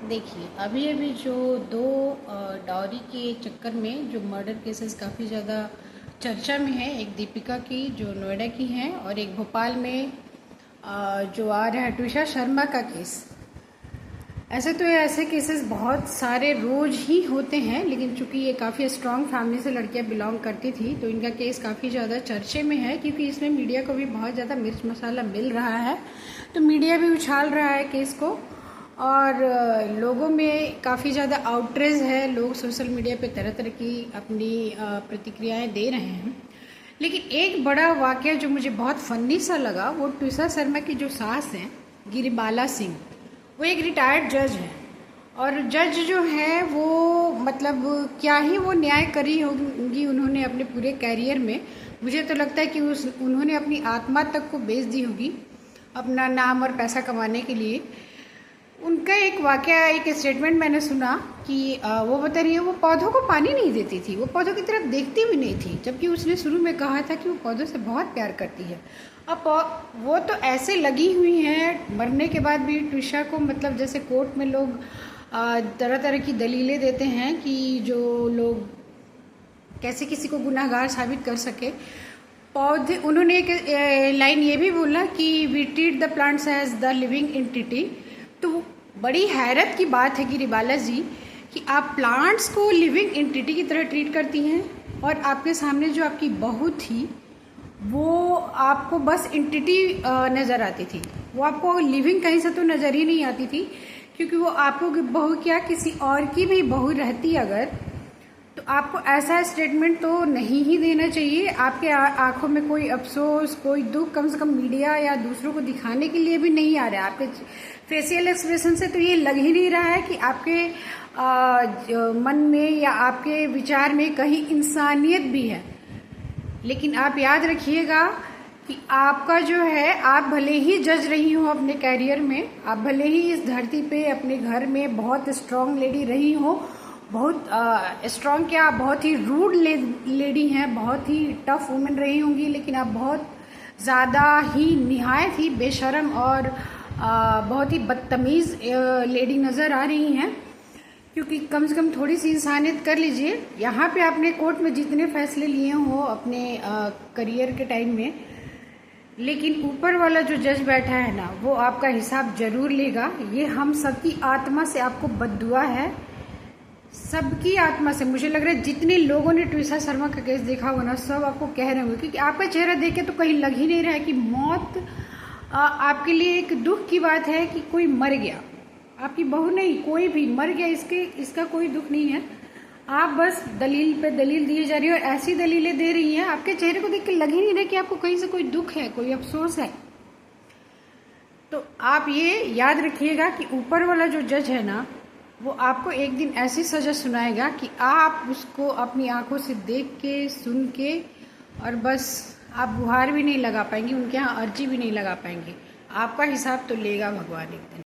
देखिए, अभी अभी जो दो डाउरी के चक्कर में जो मर्डर केसेस काफ़ी ज़्यादा चर्चा में है, एक दीपिका की जो नोएडा की हैं और एक भोपाल में जो आ रहा है ट्विशा शर्मा का केस। ऐसे तो ये ऐसे केसेस बहुत सारे रोज ही होते हैं, लेकिन चूंकि ये काफ़ी स्ट्रॉन्ग फैमिली से लड़कियां बिलोंग करती थी तो इनका केस काफ़ी ज़्यादा चर्चे में है, क्योंकि इसमें मीडिया को भी बहुत ज़्यादा मिर्च मसाला मिल रहा है। तो मीडिया भी उछाल रहा है केस को और लोगों में काफ़ी ज़्यादा आउटरेज है। लोग सोशल मीडिया पे तरह तरह की अपनी प्रतिक्रियाएं दे रहे हैं। लेकिन एक बड़ा वाक़या जो मुझे बहुत फनी सा लगा, वो ट्विशा शर्मा की जो सास हैं गिरिबाला सिंह, वो एक रिटायर्ड जज है। और जज जो है वो मतलब क्या ही वो न्याय करी होगी उन्होंने अपने पूरे कैरियर में। मुझे तो लगता है कि उन्होंने अपनी आत्मा तक को बेच दी होगी अपना नाम और पैसा कमाने के लिए। उनका एक वाक़या, एक स्टेटमेंट मैंने सुना कि वो बता रही है वो पौधों को पानी नहीं देती थी, वो पौधों की तरफ देखती भी नहीं थी, जबकि उसने शुरू में कहा था कि वो पौधों से बहुत प्यार करती है। अब वो तो ऐसे लगी हुई हैं मरने के बाद भी ट्विशा को, मतलब जैसे कोर्ट में लोग तरह तरह की दलीलें देते हैं कि जो लोग कैसे किसी को गुनाहगार साबित कर सके। पौधे, उन्होंने एक लाइन ये भी बोला कि we treat the plants as the living entity. तो बड़ी हैरत की बात है गिरिबाला जी कि आप प्लांट्स को लिविंग एंटिटी की तरह ट्रीट करती हैं और आपके सामने जो आपकी बहू थी वो आपको बस एंटिटी नज़र आती थी, वो आपको लिविंग कहीं से तो नज़र ही नहीं आती थी। क्योंकि वो आपको बहू क्या किसी और की भी बहू रहती अगर, तो आपको ऐसा स्टेटमेंट तो नहीं ही देना चाहिए। आपके आंखों में कोई अफसोस, कोई दुख कम से कम मीडिया या दूसरों को दिखाने के लिए भी नहीं आ रहा है। आपके फेशियल एक्सप्रेशन से तो ये लग ही नहीं रहा है कि आपके मन में या आपके विचार में कहीं इंसानियत भी है। लेकिन आप याद रखिएगा कि आपका जो है, आप भले ही जज रही हो अपने कैरियर में, आप भले ही इस धरती पे अपने घर में बहुत स्ट्रांग लेडी रही हो, बहुत स्ट्रांग क्या, बहुत ही रूड लेडी हैं, बहुत ही टफ वुमेन रही होंगी, लेकिन आप बहुत ज़्यादा ही निहायत ही बेशर्म और बहुत ही बदतमीज़ लेडी नज़र आ रही हैं। क्योंकि कम से कम थोड़ी सी इंसानियत कर लीजिए। यहाँ पे आपने कोर्ट में जितने फैसले लिए हो अपने करियर के टाइम में, लेकिन ऊपर वाला जो जज बैठा है ना, वो आपका हिसाब जरूर लेगा। ये हम सबकी आत्मा से आपको बद्दुआ है, सबकी आत्मा से। मुझे लग रहा है जितने लोगों ने ट्विशा शर्मा का केस देखा होगा ना, सब आपको कह रहे होंगे, क्योंकि आपका चेहरा देख के तो कहीं लग ही नहीं रहा है कि मौत आपके लिए एक दुख की बात है कि कोई मर गया। आपकी बहू नहीं, कोई भी मर गया, इसका कोई दुख नहीं है। आप बस दलील पे दलील दिए जा रही है और ऐसी दलीलें दे रही हैं, आपके चेहरे को देख के लग ही नहीं रहा कि आपको कहीं से कोई दुख है, कोई अफसोस है। तो आप ये याद रखिएगा कि ऊपर वाला जो जज है ना, वो आपको एक दिन ऐसी सजा सुनाएगा कि आप उसको अपनी आंखों से देख के, सुन के, और बस आप गुहार भी नहीं लगा पाएंगी, उनके यहाँ अर्जी भी नहीं लगा पाएंगी। आपका हिसाब तो लेगा भगवान एक दिन।